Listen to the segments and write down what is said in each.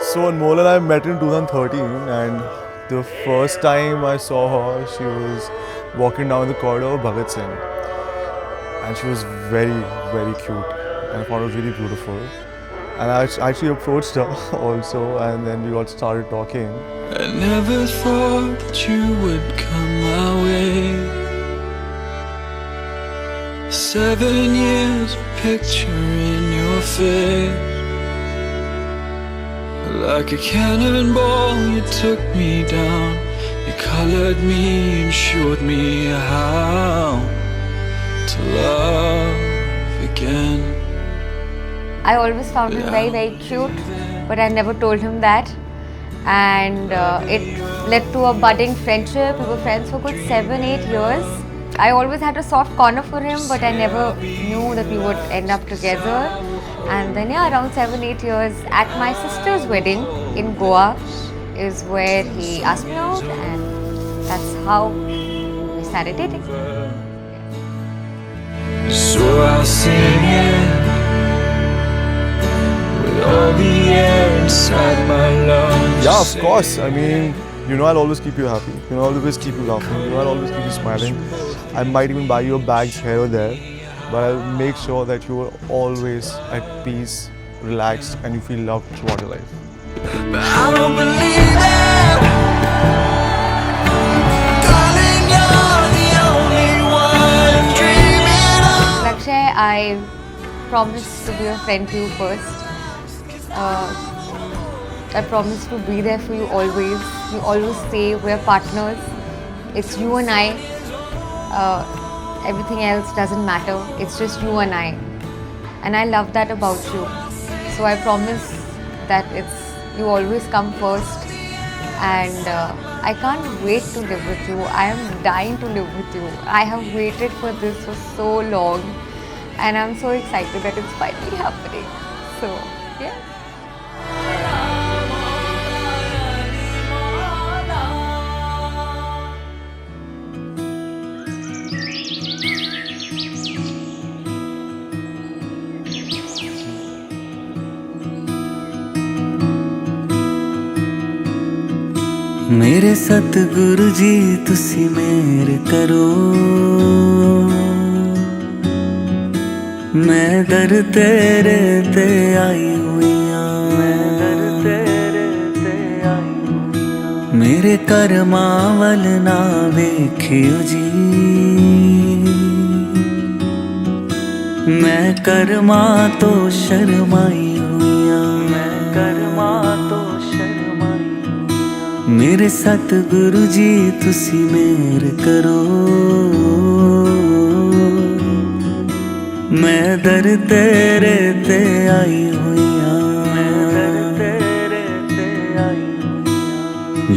So Anmol and I met in 2013, and the first time I saw her, she was walking down the corridor of Bhagat Singh, and she was very, very cute, and I found her really beautiful. And I actually approached her also, and then we got started talking. I never thought that you would come my way. 7 years, picture in your face. Like a cannonball, you took me down. You colored me and showed me how to love again. I always found him very, very cute, but I never told him that. And it led to a budding friendship. We were friends for good 7-8 years. I always had a soft corner for him, but I never knew that we would end up together. And then, yeah, around 7-8 years, at my sister's wedding in Goa is where he asked me out, and that's how we started dating. So I'll sing it with all the air inside my lungs. Yeah, of course. I mean, you know I'll always keep you happy. You know I'll always keep you laughing. You know I'll always keep you smiling. I might even buy you a bag here or there, but I'll make sure that you are always at peace, relaxed, and you feel loved throughout your life. But I don't believe it. Darling, you're the only one dreaming of. Lakshay, I promised to be a friend to you first. I promise to be there for you always. You always say we're partners. It's you and I. Everything else doesn't matter. It's just you and I. And I love that about you. So I promise that you always come first. And I can't wait to live with you. I am dying to live with you. I have waited for this for so long. And I'm so excited that it's finally happening. So, yeah. मेरे सतगुरु जी तुसी मेहर करो, मैं दर तेरे ते आई हुई मेरे कर्मां वल ना वेखियो जी, मैं कर्मां तो शर्माई हुई मेरे सतगुरु जी तुसी मेहर करो, मैं दर तेरे ते आई हुई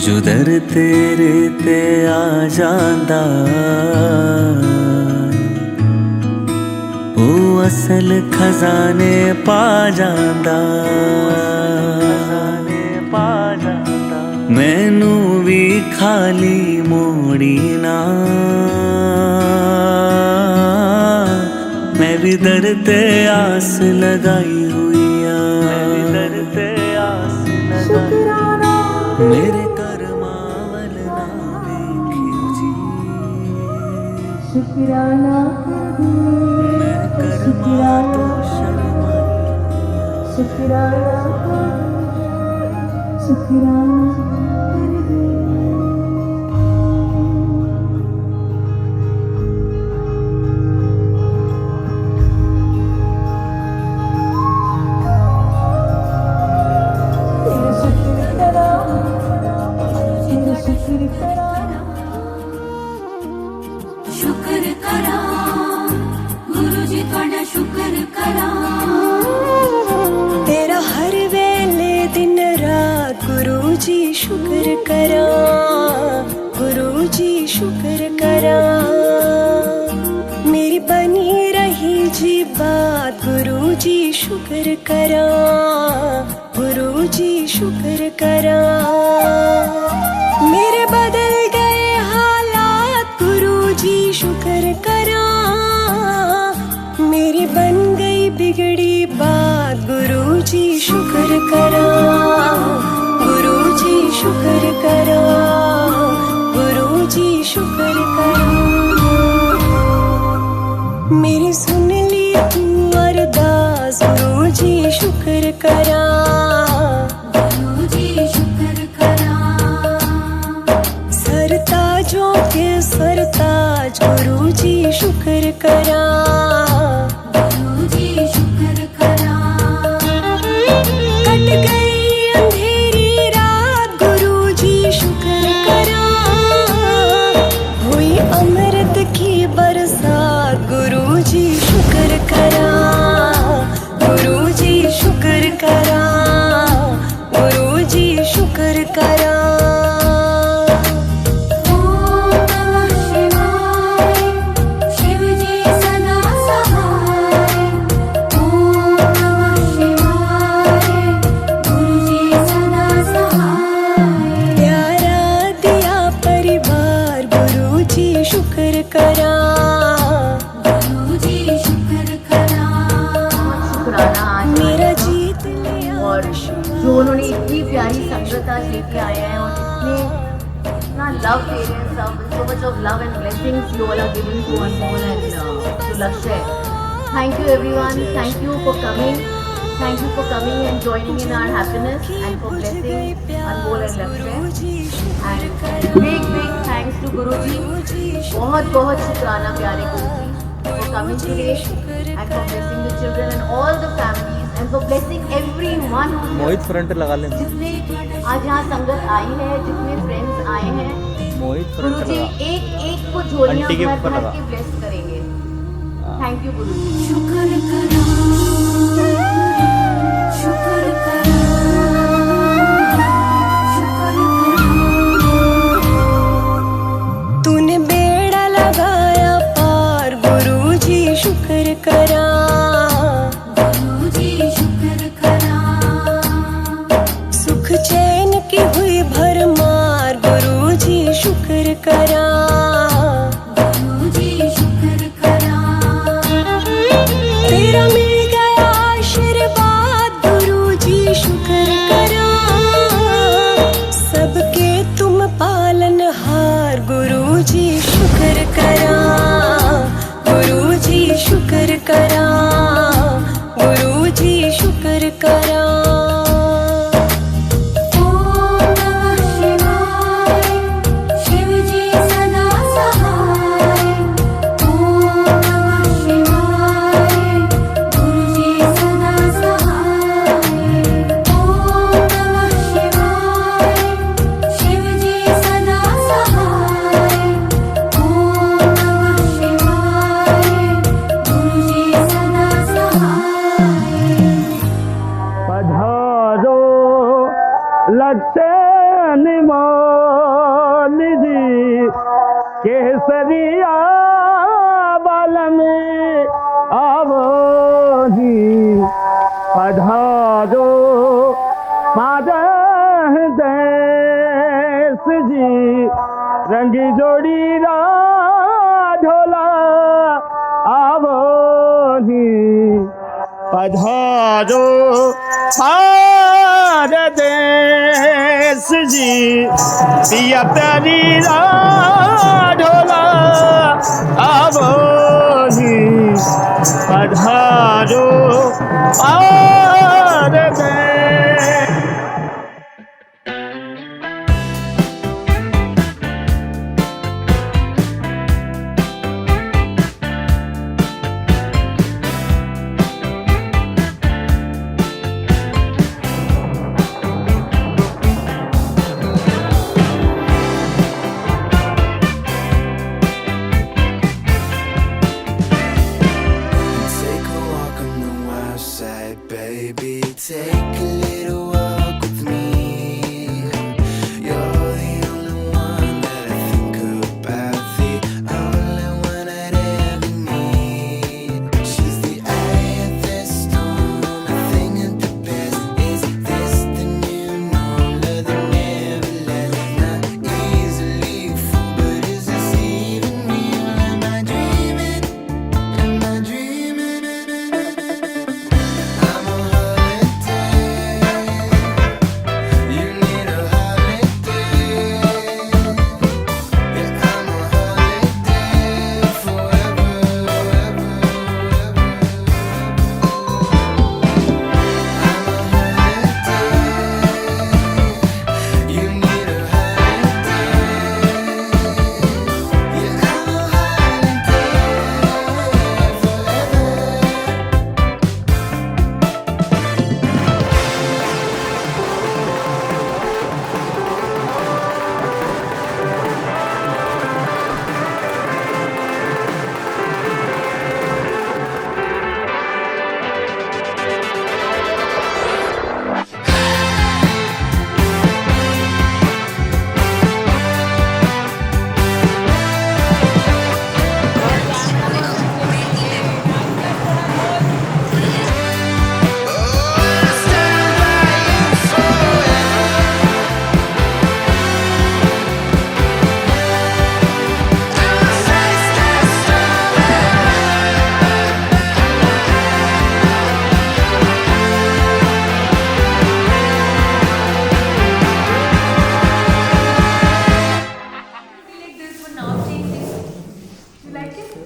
जो दर तेरे ते आ जांदा ओ असल खजाने पा जांदा मैनू भी खाली मोड़ी ना, मैं भी दर ते आस लगाई हुई मेरे कर्मां वल ना वेखियो जी, शुक्राना मैं कर्मां तो शर्माई शुक्राना शुक्र करा गुरु जी तुहाडा शुक्र करा तेरा हर वेले दिन रात गुरु जी शुक्र करा गुरु जी शुक्र करा मेरी बनी रही जी बात गुरु जी शुक्र करा गुरु जी शुक्र करा मेरे बदल गए हालात गुरु जी शुक्र करा मेरी बन गई बिगड़ी बात गुरु जी शुक्र करा करा गुरु जी शुक्र करा मेरी सुन ली तू अरदास गुरु जी शुक्र करा गुरु जी शुक्र करा सरताजों के सरताज गुरु जी शुक्र करा गुरु जी शुक्र करा कट गई अंधेरी रात गुरु जी शुक्र करा हुई अमृत की बरसात गुरु जी शुक्र करा गुरु जी शुक्र करा गुरु जी शुक्र करा शुक्र करा गुरु जी शुक्र करा शुक्राना आज मेरा जीत लिया और जो उन्होंने इतनी प्यारी संगत आज लेके आए हैं और इतना लव दे रहे हैं सब so much of love and blessings you all are giving to Anmol and to Lakshya. Thank you everyone, thank you for coming and joining in our happiness and for blessing Anmol and Lakshya. And big thanks to Guru ji. बहुत शुक्राना प्यारे गुरु जी for coming today and for blessing the children and all the families and for blessing everyone Mohit front लगा ले जितने आज यहाँ संगत आई है जितने फ्रेंड्स आए हैं मोहित गुरु फ्रंट जी लगा एक को झोलियाँ आंटी के भर ऊपर भर लगा। के ब्लेस करेंगे थैंक यू गुरु जी शुक्र करा शुक्र करा तूने बेड़ा लगाया पार गुरु जी शुक्र करा गुरु जी शुक्र करा सुख चैन की हुई भरमार गुरु जी शुक्र करा गुरु जी शुक्र करा तेरा मिल गया आशीर्वाद गुरु जी शुक्र करा सबके तुम पालनहार गुरु जी शुक्र करा गुरु जी शुक्र करा गुरु जी शुक्र करा केसरिया बालम आवो जी पधारो मादह देश जी रंगी जोड़ी रा ढोला आवो जी पधारो सारे देश जी पिया प्यारी रा ढोला आवो जी पधारो सारे देश। Take a walk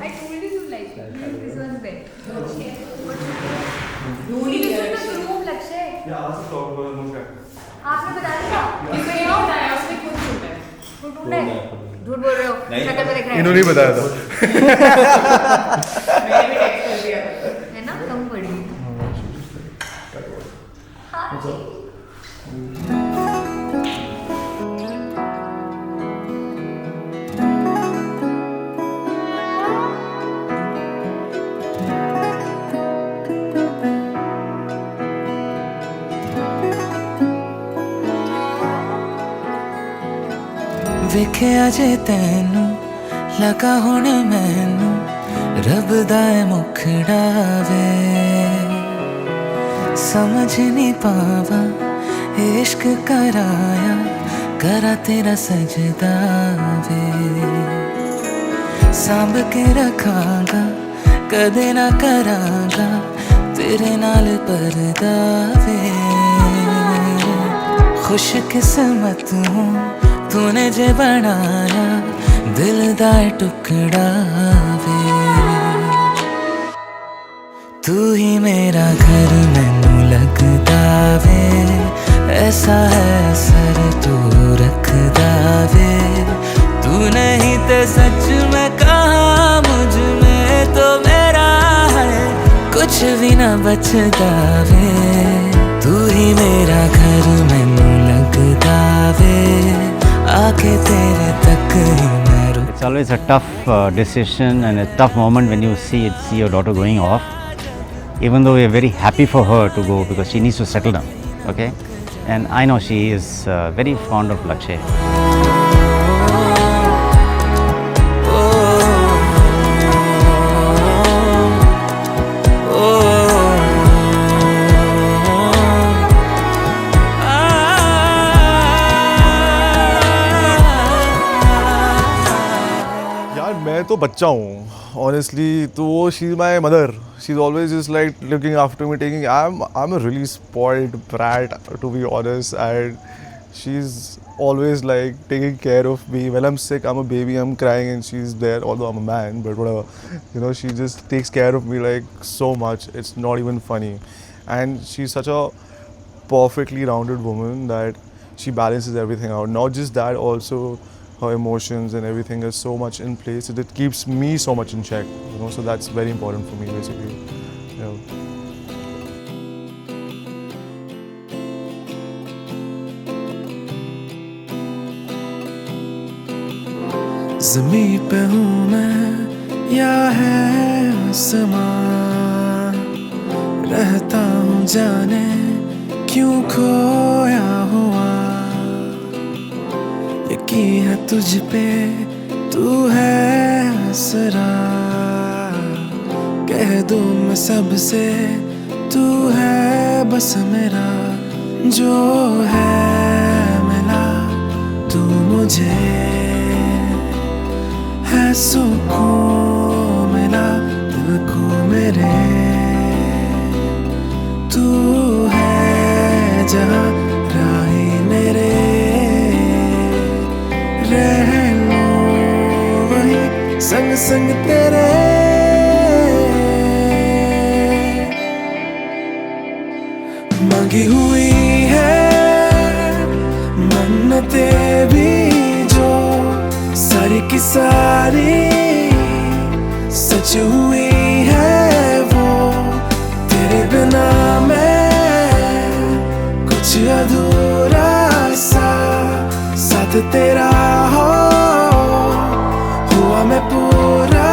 I told you you like it. This one's better. You listen to the room, Lakshay. Yeah, ask the talk about the movie. आपने बताया था किसने क्या बताया उसने खुद सुना है झूठ ढूंढा है झूठ बोल रहे हो शक्ल पे देख रहे इन्होंने ही बताया था मैंने भी टेक्स्ट कर दिया था है ना कम पड़ी हाँ ਵੇਖਿਆ ਜੇ ਤੈਨੂੰ ਲਗਾ ਹੁਣ ਮੈਨੂੰ ਰੱਬ ਦਾ ਮੁਖੜਾ ਵੇ ਸਮਝ ਨਹੀਂ ਪਾਵਾ ਇਸ਼ਕ ਕਰਾਇਆ ਕਰਾ ਤੇਰਾ ਸਜਦਾ ਵੇ ਸਾਂਭ ਕੇ ਰੱਖਾਂਗਾ ਕਦੇ ਨਾ ਕਰਾਂਗਾ ਤੇਰੇ ਨਾਲ ਪਰਦਾ ਵੇ खुश किस्मत हूँ तूने जे बनाया दिल दा टुकड़ा वे तू ही मेरा घर मैनू लगदा वे ऐसा है सर तू रखदा वे तू नहीं ते सच में कहा मुझ में तो मेरा है कुछ भी ना बचदा वे तू ही मेरा घर मैनू लगदा वे आके तेरे तक ही मैं रुक It's always a tough decision and a tough moment when you see your daughter going off. Even though we are very happy for her to go because she needs to settle down. Okay, and I know she is very fond of Lakshay. मैं तो बच्चा हूँ honestly तो वो she's my mother she's always just like looking after me taking I'm a really spoiled brat to be honest and she's always like taking care of me when I'm sick I'm a baby I'm crying and she's there although I'm a man but whatever you know she just takes care of me like so much it's not even funny and she's such a perfectly rounded woman that she balances everything out not just that also her emotions and everything is so much in place that it keeps me so much in check you know so that's very important for me basically yeah. ज़मीं पे हूँ मैं या है आसमां रहता हूँ जाने क्यों खोया हुआ यकीन है तुझ पे तू है आसरा कह दूँ मैं सबसे तू है बस मेरा जो है मिला तू मुझे है सुकून मिला दिल को मेरे तू है जहाँ राही मेरे रह लो वही संग संग तेरे मांगी हुई है मन्नते भी जो सारी की सारी सच हुई है वो तेरे बिना मैं कुछ अधूरा सा साथ तेरा हो हुआ मैं पूरा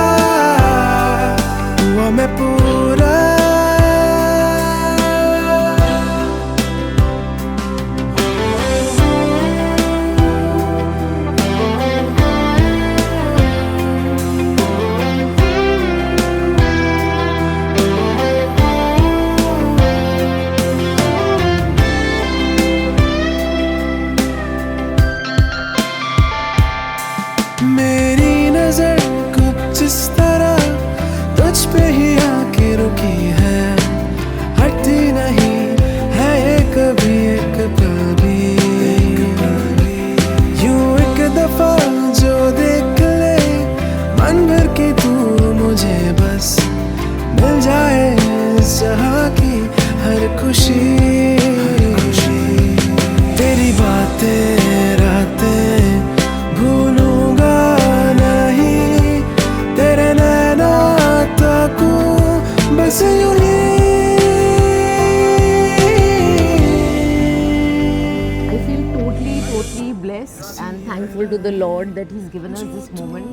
the Lord that He's given us this moment.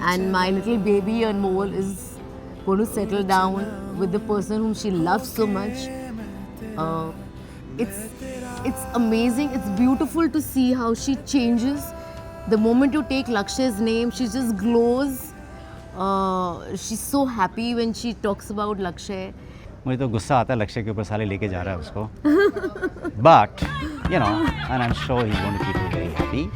And my little baby Anmol is going to settle down with the person whom she loves so much. It's amazing. It's beautiful to see how she changes. The moment you take Lakshay's name, she just glows. She's so happy when she talks about Lakshay. मुझे तो गुस्सा आता है लक्ष्य के ऊपर साले लेके जा रहा है उसको. But you know, and I'm sure he's going to keep her very happy.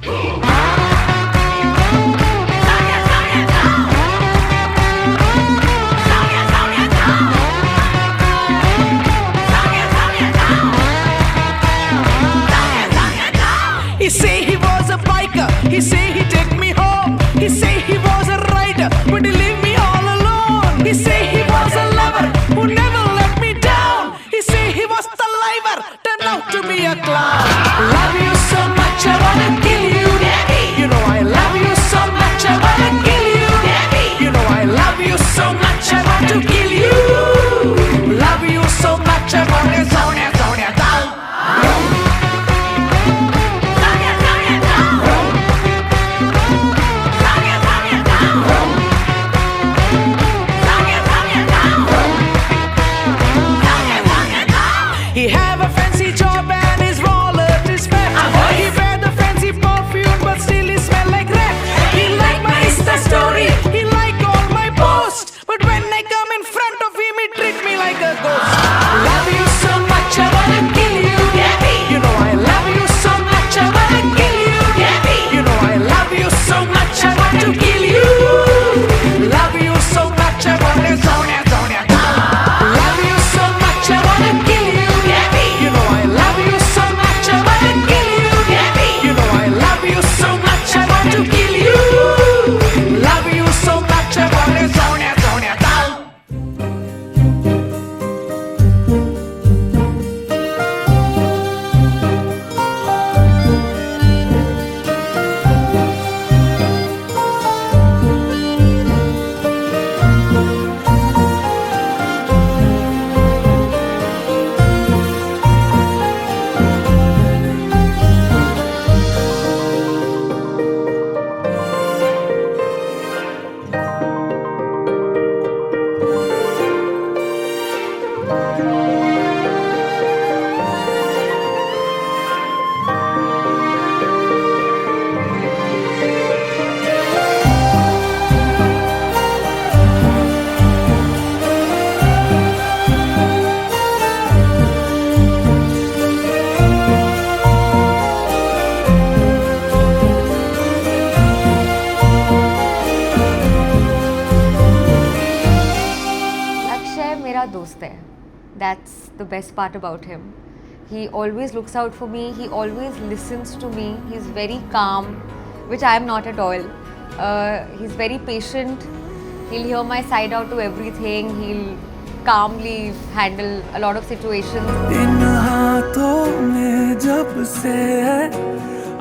He say he was a biker, he say he take me home. He say he was a rider, but he leave me all alone. He say he was a lover who never let me down. He say he was the liver, turned out to be a clown. Love you so much, I wanna kill you. You know I love you so much, I wanna kill you. You know I love you so much, I want to kill you. Love you so much, I wanna Sonia, Sonia, down. He have a fancy job and his wallet is fat. He wear the fancy perfume but still he smell like rat. He like my Insta story, he like all my posts, but when I come in front of him he treat me like a ghost. Love you so much I wanna kill you. You know I love you so much I wanna kill you. You know I love you so much I want to kill you. Love you so much I wanna Sonia, Sonia. Love you so much I wanna kill you. You know I love you so much I wanna kill you. You know I love you so much I want to kill you. Love you so much I wanna Sonia, Sonia, down. Lakshay मेरा दोस्त है. That's the best part about him. He always looks out for me. He always listens to me. He's very calm, which I am not at all. He's very patient. He'll hear my side out to everything. He'll calmly handle a lot of situations. इन हाथों में जब से है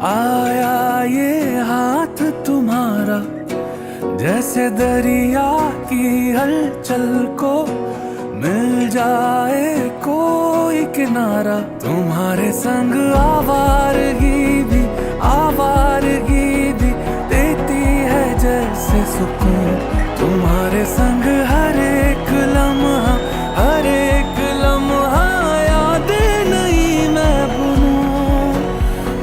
आया ये हाथ तुम्हारा, जैसे दरिया की हलचल को मिल जाए कोई किनारा. तुम्हारे संग आवारगी भी देती है जैसे सुकून. तुम्हारे संग हर एक लम्हा यादें नहीं मैं भूलूं.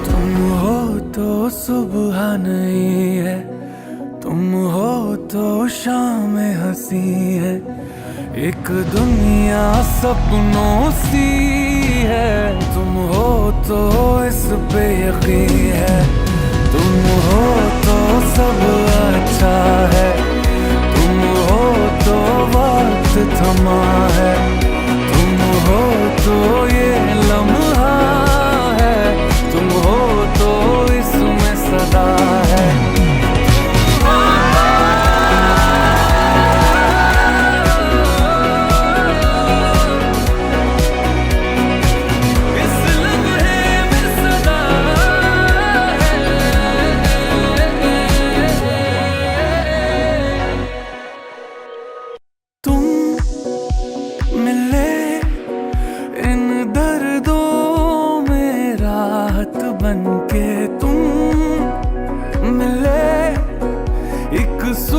तुम हो तो सुबह नहीं है, तुम हो तो शाम हंसी है. एक दुनिया सपनों सी है, तुम हो तो इस पे यकीन है. तुम हो तो सब अच्छा है, तुम हो तो वक्त थमा है. तुम हो तो ये लम्हा है, तुम हो तो इसमें सदा है.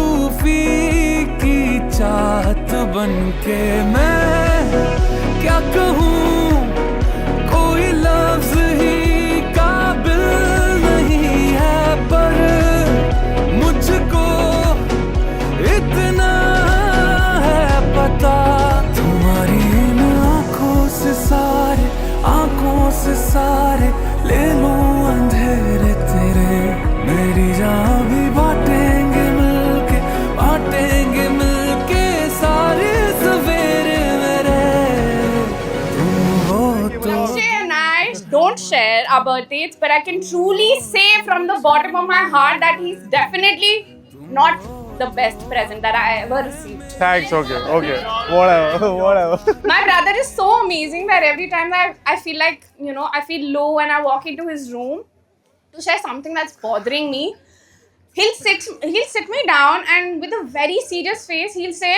सूफी की चाहत बनके मैं क्या कहूँ, कोई लफ्ज ही काबिल नहीं है, पर मुझको इतना है पता, तुम्हारी इन आंखों से सारे ले लूं अंधेरे तेरे, मेरी जान भी बांटेंगे मिलके सारे सवेरे मेरे, तुम हो तो। Lakshay and I don't share our birthdays, but I can truly say from the bottom of my heart that he's definitely not the best present that I ever received. Thanks, okay. Whatever. My brother is so amazing that every time I feel like, I feel low when I walk into his room to share something that's bothering me. He'll sit me down and with a very serious face, he'll say,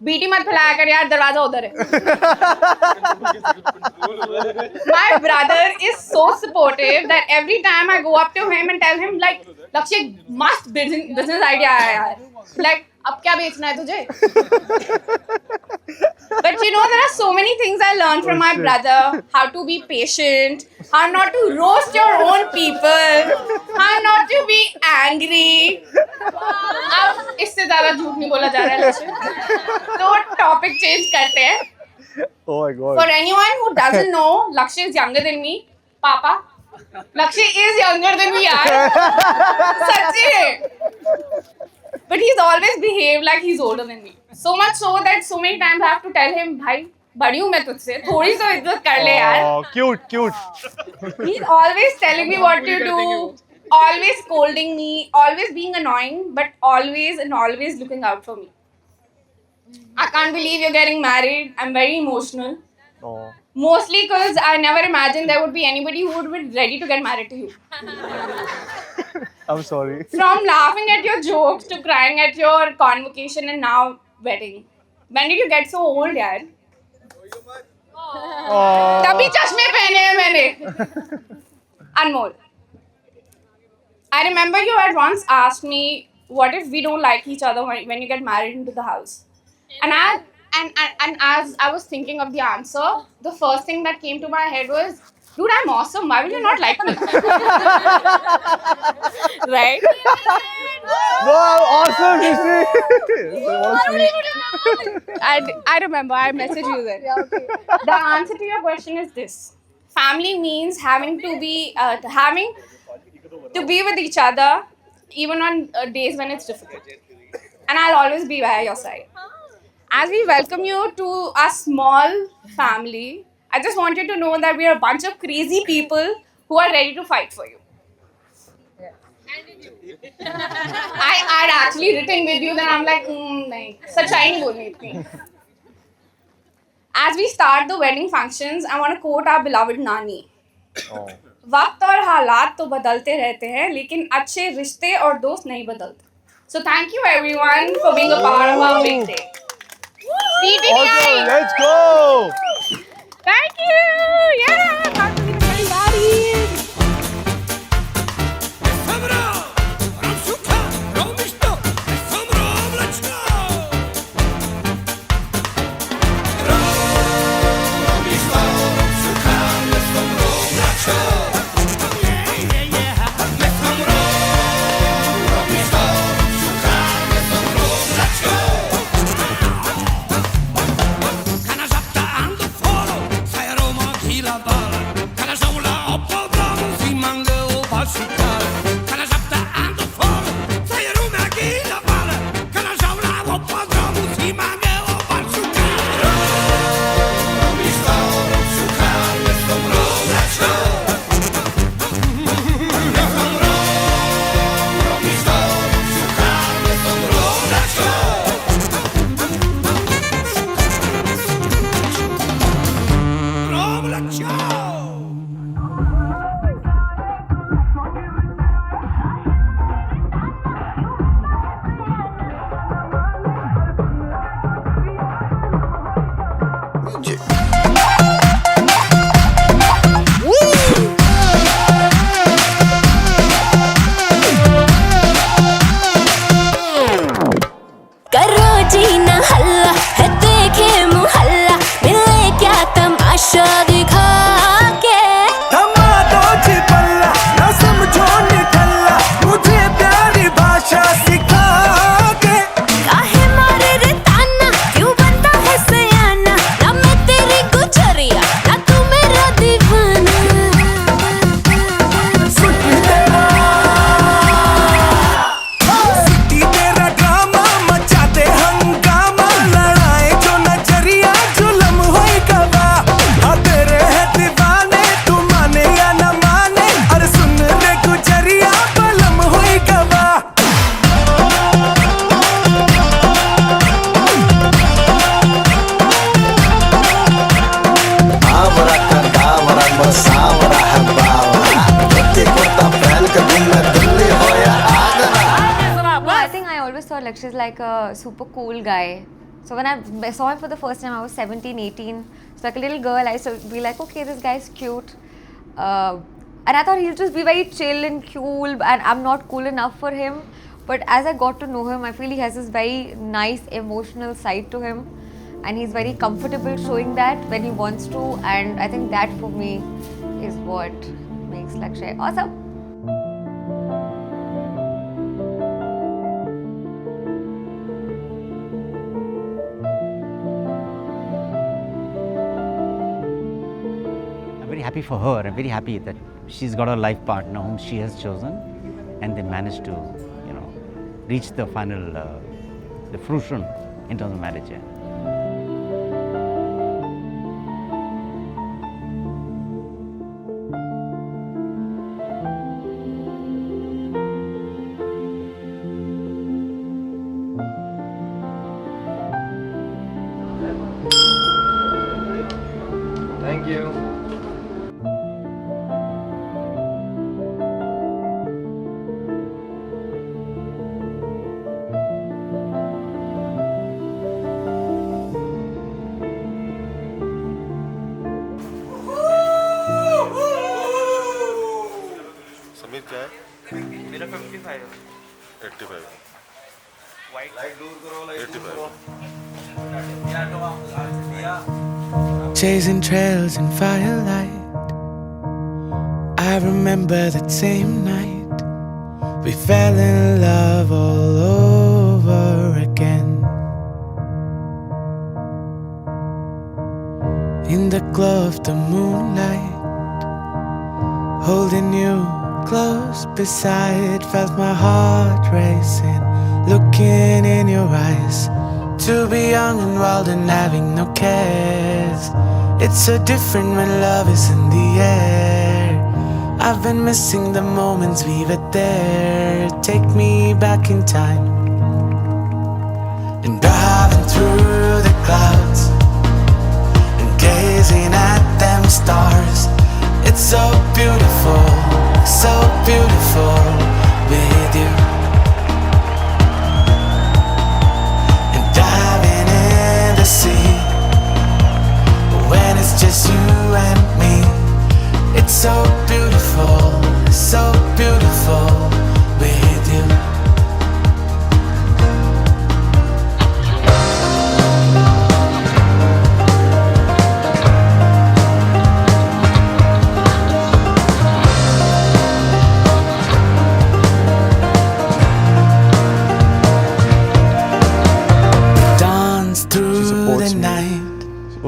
BT मत फैलाया कर यार, दरवाजा उधर है. My brother is so supportive that every time I go up to him and tell him like, Lakshay, must business idea है यार. Like, अब क्या बेचना है तुझे? But there are so many things I learned from my brother. How to be patient, how not to roast your own people, how not to be angry. अब इससे ज़्यादा झूठ नहीं बोला जा रहा है लक्ष्य. तो टॉपिक चेंज करते हैं. Oh my God. For anyone who doesn't know, Lakshay is younger than me. Papa, Lakshay is younger than me यार. सच्ची है. But he's always behaved like he's older than me. So much so that so many times I have to tell him, भाई बड़ी हूँ मैं तुझसे, थोड़ी सी इज्जत कर ले यार. Oh, cute. He's always telling me what to do, always scolding me, always being annoying, but always looking out for me. I can't believe you're getting married. I'm very emotional. Oh. Mostly because I never imagined there would be anybody who would be ready to get married to you. I'm sorry. From laughing at your jokes to crying at your convocation and now wedding. When did you get so old, yaar? तभी चश्मे पहने हैं मैंने. Anmol, I remember you had once asked me, what if we don't like each other when you get married into the house? And as I was thinking of the answer, the first thing that came to my head was, dude, I'm awesome. Why will you not like me? Right? No, awesome, you see. I remember. I messaged you then. Yeah, okay. The answer to your question is this: family means having to be with each other, even on days when it's difficult. And I'll always be by your side. As we welcome you to a small family, I just want you to know that we are a bunch of crazy people who are ready to fight for you. I'd actually written with you, then I'm like, nahin, sachai nahi bolni itni. As we start the wedding functions, I want to quote our beloved Nani. वक्त और हालात तो बदलते रहते हैं, लेकिन अच्छे रिश्ते और दोस्त नहीं बदलते. So thank you everyone for being a part of our big day. Awesome, let's go. Thank you. Yeah. Happy to be married. La जी ना हल्ला है देखे मुहल्ला मिले क्या तमाशा दिखा के थमा दो जी पल्ला ना समझो निकल्ला मुझे प्यारी भाषा सिखा के काहे मारे रे ताना क्यों बनता है सयाना ना मैं तेरी गुजरिया ना तू मेरा दीवाना सिटी तेरा ड्रामा मचा दे हंगामा लड़ाए जो नजरिया जुलम होई गवा हाँ तेरे है दीवाने तू माने या न माने अरे सुन रे गुजरिया बलम होई गवा आवरा कंदावरा मसावरा हबावरा रत्ती कुर्ता पहन के दिन में दिल्ली होया Agra No, I think I always thought Lakshya is like a super cool guy. So when I saw him for the first time, I was 17, 18. So like a little girl, I used to be like, okay, this guy is cute. And I thought he'll just be very chill and cool, and I'm not cool enough for him. But as I got to know him, I feel he has this very nice emotional side to him. And he's very comfortable showing that when he wants to. And I think that for me is what makes Lakshya awesome. I'm very happy for her. I'm very happy that she's got a life partner whom she has chosen, and they managed to, reach the final, the fruition in terms of marriage. Yeah. Thank you. Sameer क्या है? मेरा 55 है। 85 white light दूर करो, light 85 Chasing trails in firelight, I remember that same night we fell in love all over again. In the glow of the moonlight, holding you close beside, felt my heart racing, looking in your eyes. To be young and wild and having no cares, it's so different when love is in the air. I've been missing the moments we were there. Take me back in time and driving through the clouds and gazing at them stars. It's so beautiful with you. And diving in the sea when it's just you and me. It's so beautiful with you.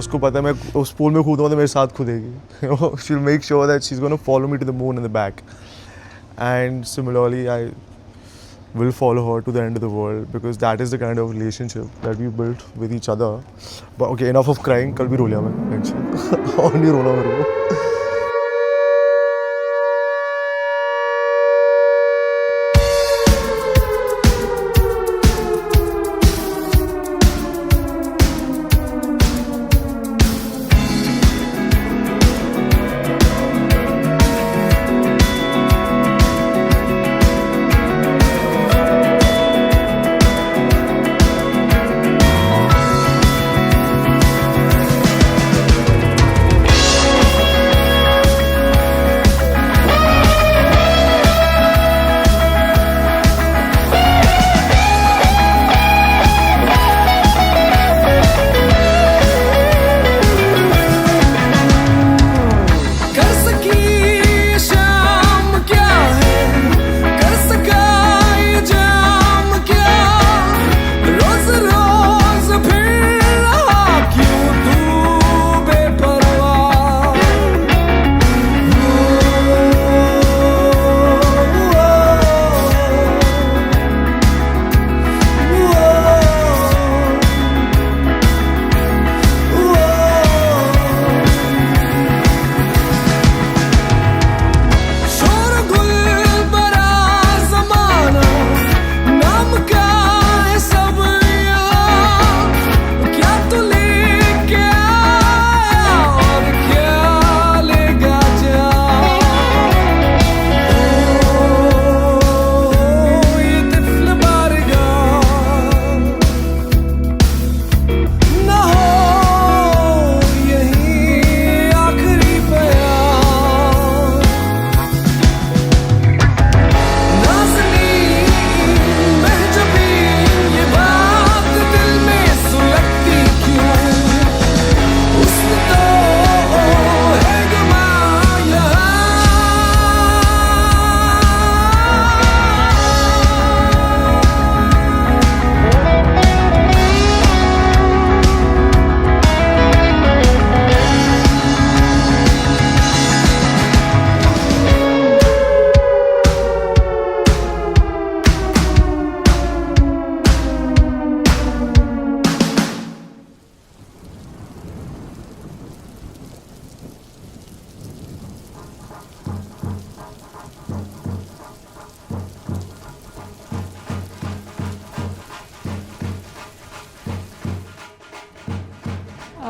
उसको पता है मैं उस pool में कूदूंगा तो मेरे साथ कूदेगी. She'll make sure that she's going to follow me to the moon in the back. And similarly, I will follow her to the end of the world because that is the kind of relationship that we built with each other. But okay, enough of crying. कल भी रो लिया मैं. और नहीं रोना मेरे को.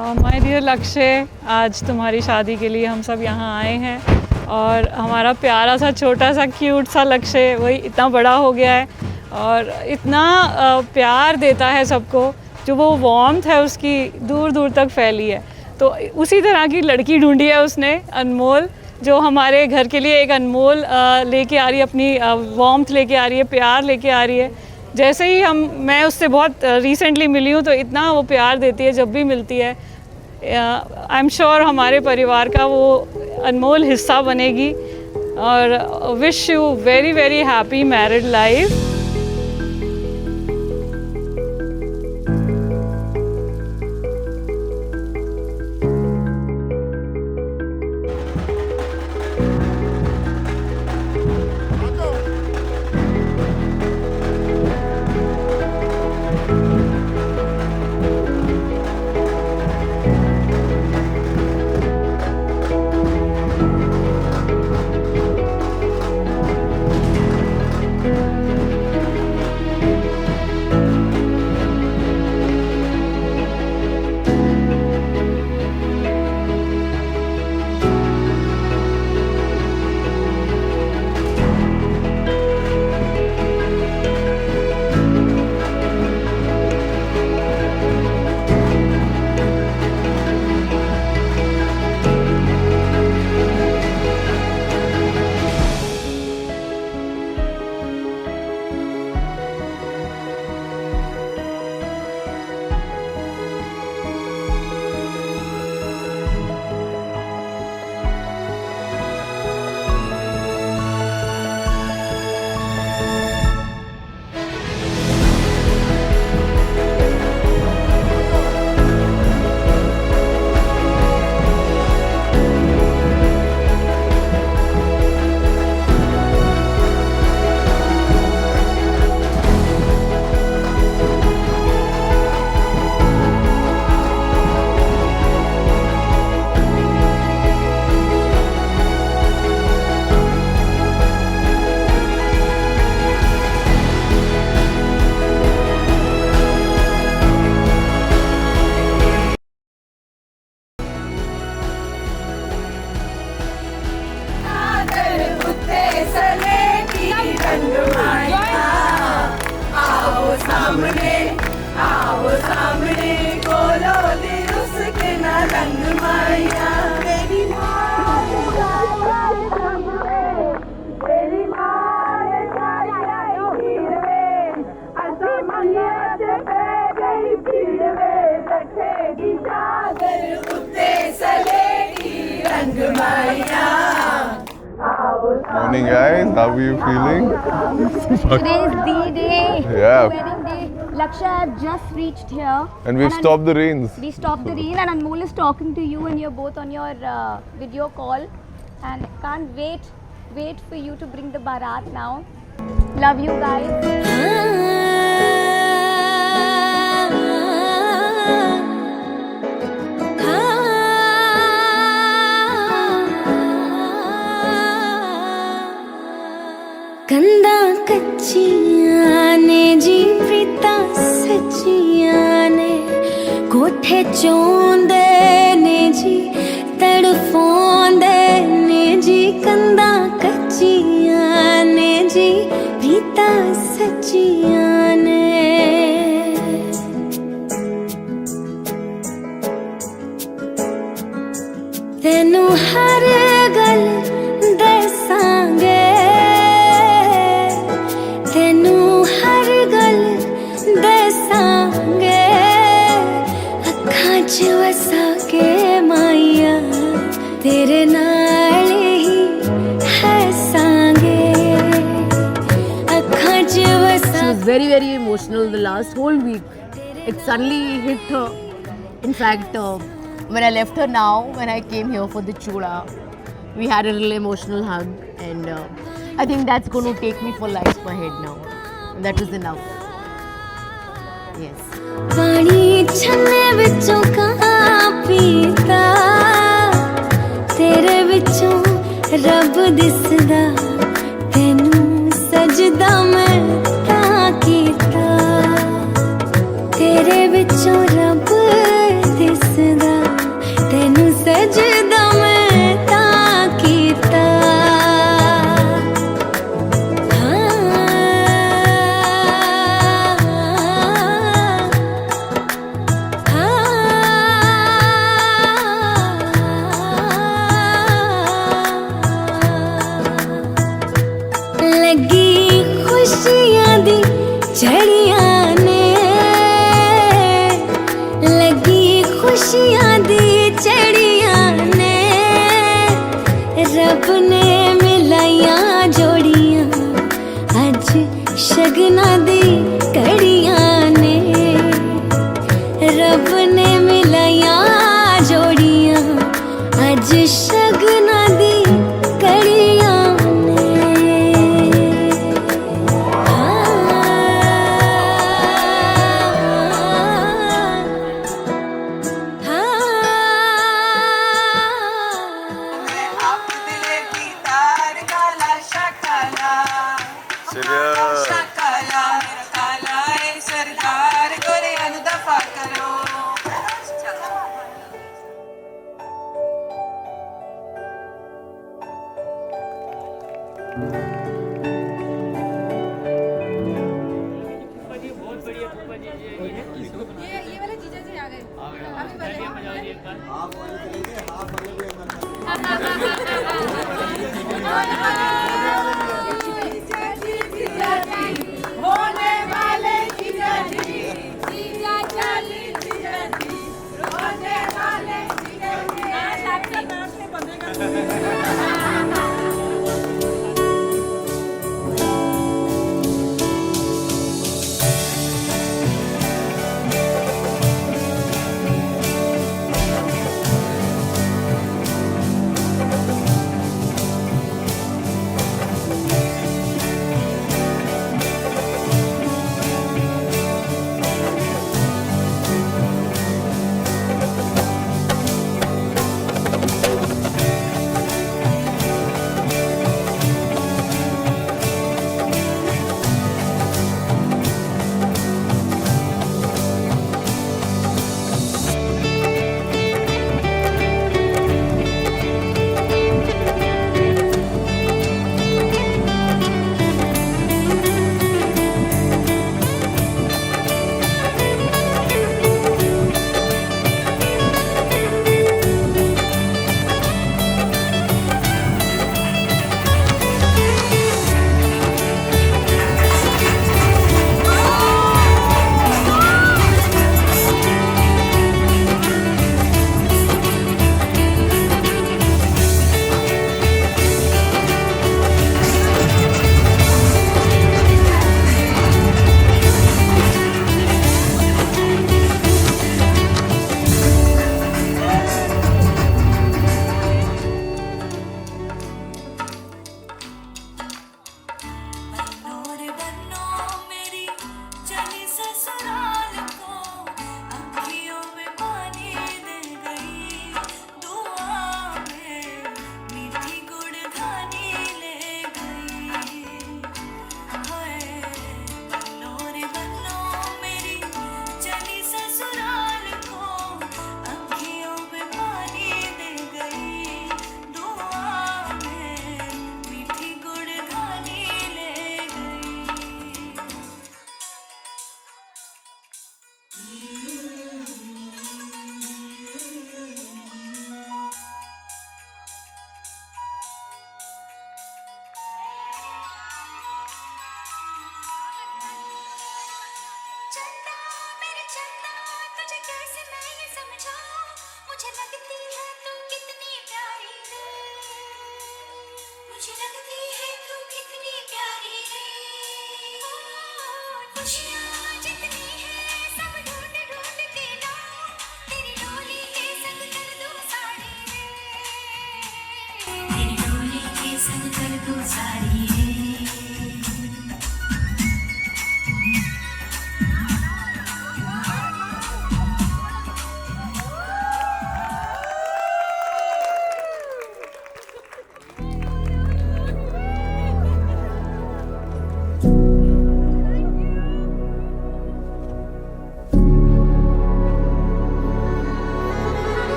My dear लक्ष्य, आज तुम्हारी शादी के लिए हम सब यहाँ आए हैं और हमारा प्यारा सा छोटा सा क्यूट सा लक्ष्य वही इतना बड़ा हो गया है और इतना प्यार देता है सबको, जो वो वार्मथ है उसकी दूर दूर तक फैली है। तो उसी तरह की लड़की ढूंढी है उसने, अनमोल, जो हमारे घर के लिए एक अनमोल लेके आ रही है, अपनी वार्मथ लेके आ रही है, प्यार लेके आ रही है। जैसे ही मैं उससे बहुत रिसेंटली मिली हूँ तो इतना वो प्यार देती है जब भी मिलती है। आई एम श्योर हमारे परिवार का वो अनमोल हिस्सा बनेगी और wish you very very happy married life. Morning guys, how are you feeling? Today is the day, Yeah. wedding day. Laksha have just reached here. And we've stopped the rains. We stopped the rain and Anmol is talking to you and you're both on your video call. And can't wait for you to bring the barat now. Love you guys. कंदा कच्चियां ने जी प्रीता सच्चियां ने कोठे चोंदे ने जी तड़फोंदे ने जी कंदा कच्चियां ने जी प्रीता सच्चियां ने तेनू हर गल दसांगे तेनू हर गल दसांगे अखां च वसा के माइया तेरे नाल ही हसांगे अखां च वसा। She was very emotional the last whole week. It suddenly hit her. In fact, when I left her now, when I came here for the chuda, we had a little emotional hug and I think that's going to take me for life ahead now. And that was enough. Yes. पानी छन्ने विचों कहाँ पीता तेरे विचों रब दिसदा तेनू सजदा मैं तां कीता तेरे विचों रब दिसदा वाले जीजा जी आ गए अभी होने वाले जीजा जी जीजा चाली जीजा जी होने वाले जीजा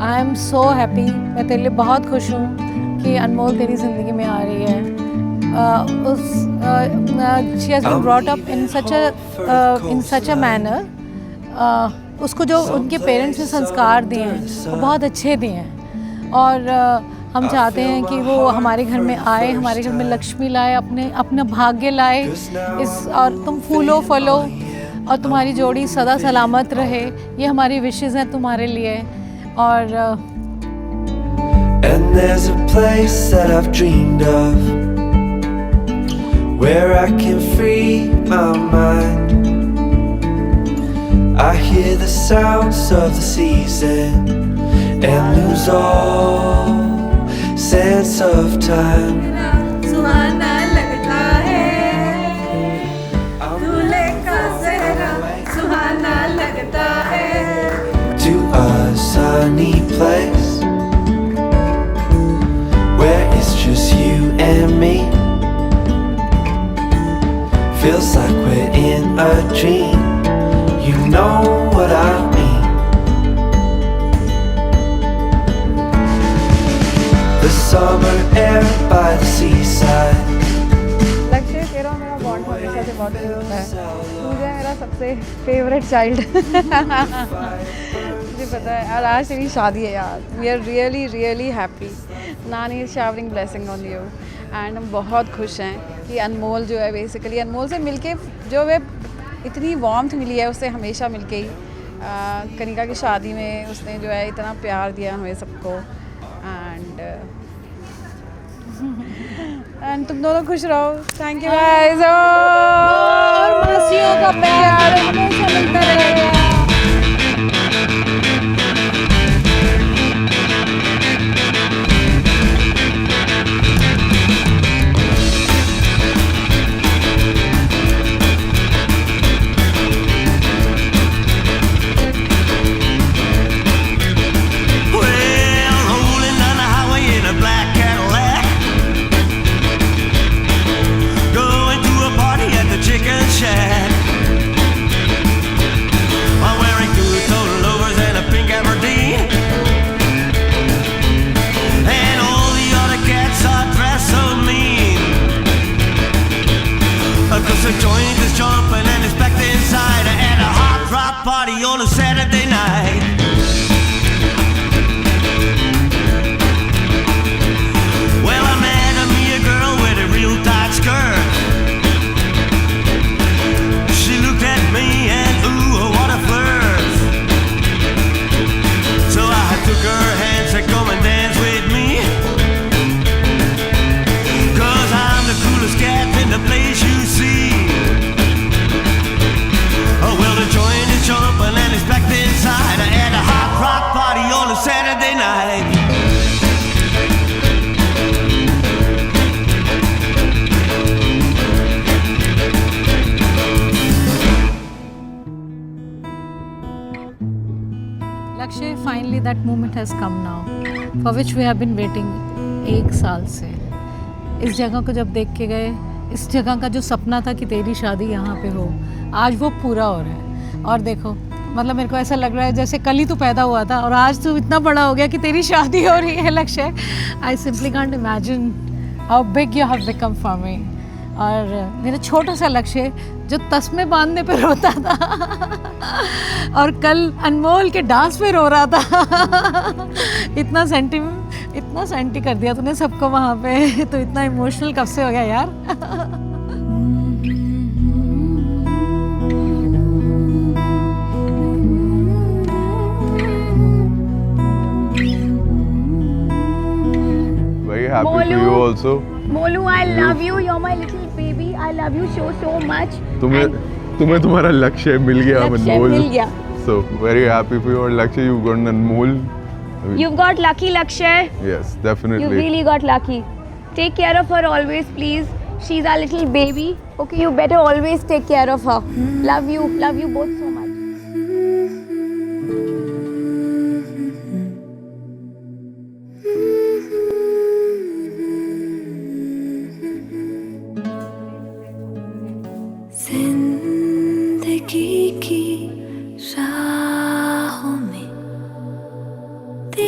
आई एम सो हैप्पी, मैं तेरे लिए बहुत खुश हूँ कि अनमोल तेरी ज़िंदगी में आ रही है. She has been brought up in such a manner उसको जो उनके पेरेंट्स ने संस्कार दिए हैं वो बहुत अच्छे दिए हैं, और हम चाहते हैं कि वो हमारे घर में आए, हमारे घर में लक्ष्मी लाए, अपना भाग्य लाए इस, और तुम फूलो फलो और तुम्हारी जोड़ी सदा सलामत रहे, ये हमारी विशेज़ हैं तुम्हारे लिए। और And there's a place that I've dreamed of, where I can free my mind. I hear the sounds of the season and lose all sense of time. सुहाना लगता है, दूल्हे का सेहरा सुहाना लगता है। To a sunny place where it's just you and me. Feels like we're in a dream. You know what I mean. The summer air by the seaside. लक्ष्य तेरा और मेरा बॉन्ड हमेशा से बहुत क्लोज है। तू जो है मेरा सबसे फेवरेट चाइल्ड। मुझे पता है, और आज तेरी शादी है यार। We are really really happy. नानी is showering blessing on you and हम बहुत खुश हैं कि अनमोल जो है, बेसिकली अनमोल से मिलके जो है इतनी वार्मथ मिली है उससे हमेशा मिलके ही। कनिका की शादी में उसने जो है इतना प्यार दिया हमें सबको, एंड तुम दोनों खुश रहो। Thank you guys. और मासियों का प्यार हमेशा मिलता रहेगा। So join us jumping and it's packed inside at a hot rock party on a Saturday night. Well, I met me a girl with a real tight skirt. She looked at me and ooh, what a flirt. So I took her hand, said come and dance with me, 'cause I'm the coolest cat in the place you see. Jumping and it's packed inside at a hot rock party on a Saturday night. Lakshya, finally that moment has come now for which we have been waiting 1 साल से। इस जगह को जब देख के गए, इस जगह का जो सपना था कि तेरी शादी यहाँ पे हो, आज वो पूरा हो रहा है। और देखो, मतलब मेरे को ऐसा लग रहा है जैसे कल ही तू पैदा हुआ था और आज तू इतना बड़ा हो गया कि तेरी शादी हो रही है। लक्ष्य, I simply can't imagine how big you have become for me. और मेरा छोटा सा लक्ष्य जो तस्मे बांधने पे रोता था और कल अनमोल के डांस पे रो रहा था। इतना सेंटी कर दिया तूने सबको वहाँ पे। तो इतना इमोशनल कब से हो गया यार। Very happy for you also. Molu, I love you. You're my little baby. I love you so much. तुम्हें तुम्हारा लक्ष्य मिल गया, अनमोल। मिल गया. So very happy for your Lakshya. You've got an Anmol. You've got lucky, Lakshay. Yes, definitely. You really got lucky. Take care of her always, please. She's our little baby. Okay, you better always take care of her. Love you both so much.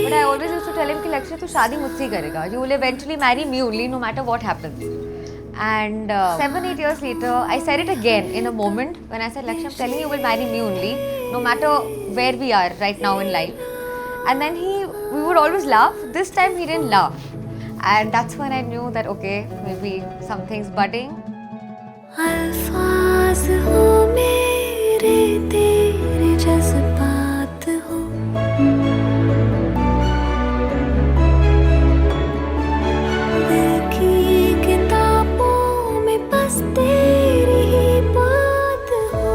But I always used to tell him कि लक्ष्य तू शादी मुझसे ही करेगा. You will eventually marry me only, no matter what happens. And 7-8 years later, I said it again in a moment when I said, Lakshya, I'm telling you will marry me only, no matter where we are right now in life. And then we would always laugh. This time he didn't laugh. And that's when I knew that okay, maybe something's budding. अल्फाज हो मेरे तेरे जज्बात हो दिल की किताबों में बस तेरी ही बात हो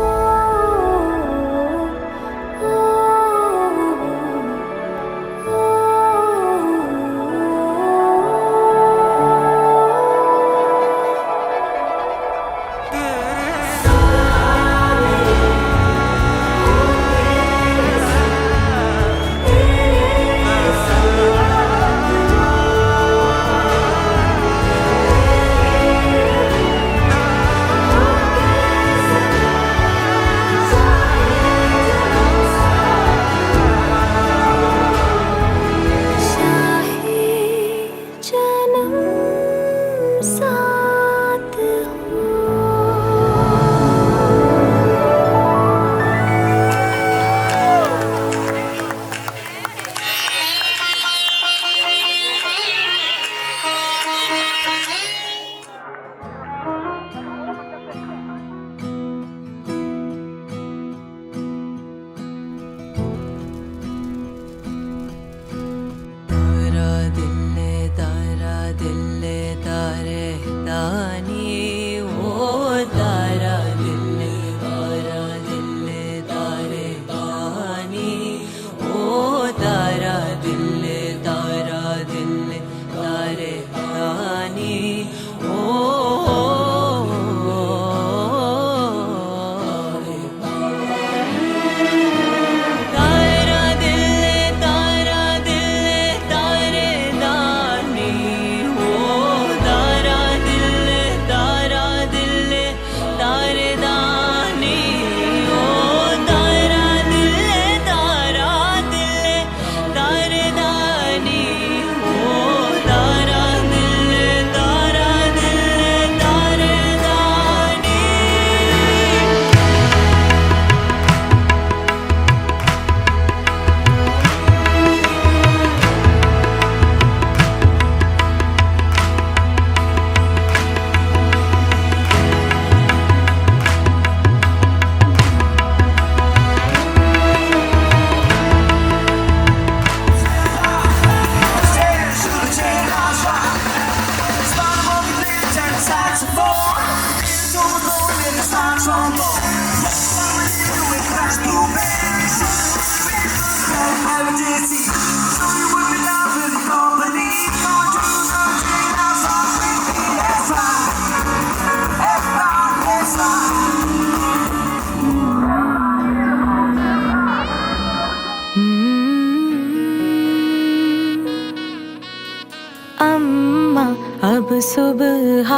अम्मा अब सुबह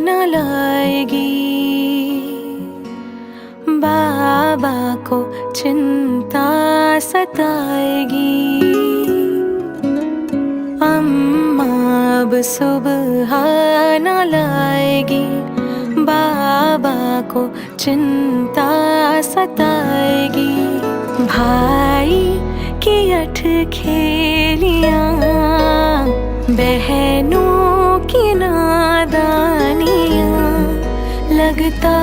न लाएगी, बाबा को चिंता सताएगी। अम्मा अब सुबह न लाएगी, बाबा को चिंता सताएगी। भाई की अठ खेलियां, बहनों की नादानियां, लगता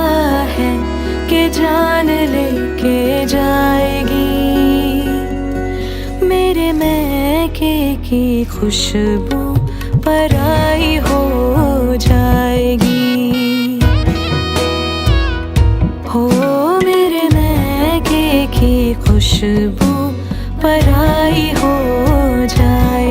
है कि जान लेके जाएगी। मेरे मैके की खुशबू पराई हो जाएगी। हो मेरे मैके की खुशबू पराई हो जाएगी।